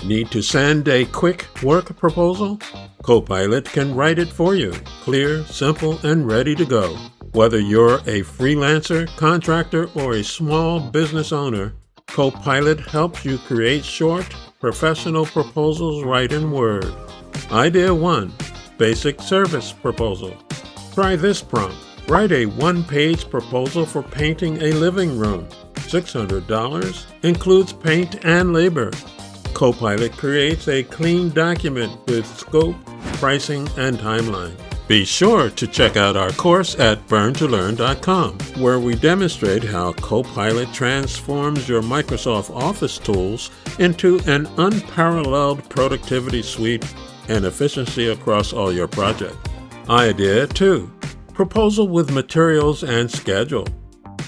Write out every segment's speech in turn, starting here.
Need to send a quick work proposal? Copilot can write it for you, clear, simple, and ready to go. Whether you're a freelancer, contractor, or a small business owner, Copilot helps you create short, professional proposals right in Word. Idea 1. Basic service proposal. Try this prompt. Write a one-page proposal for painting a living room. $600. Includes paint and labor. Copilot creates a clean document with scope, pricing, and timeline. Be sure to check out our course at burntolearn.com, where we demonstrate how Copilot transforms your Microsoft Office tools into an unparalleled productivity suite and efficiency across all your projects. Idea 2. Proposal with materials and schedule.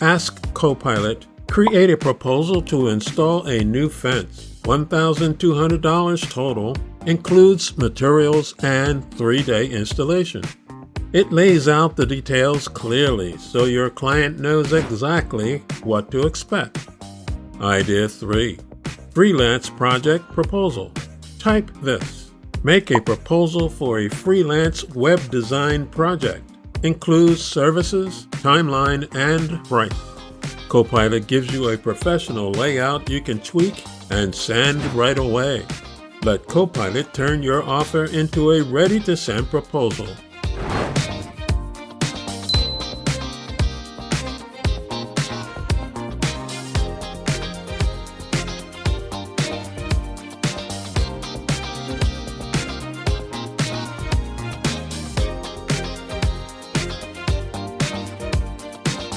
Ask Copilot, create a proposal to install a new fence. $1,200 total, includes materials and 3-day installation. It lays out the details clearly so your client knows exactly what to expect. Idea 3. Freelance project proposal. Type this. Make a proposal for a freelance web design project. Includes services, timeline, and price. Copilot gives you a professional layout you can tweak and send right away. Let Copilot turn your offer into a ready-to-send proposal.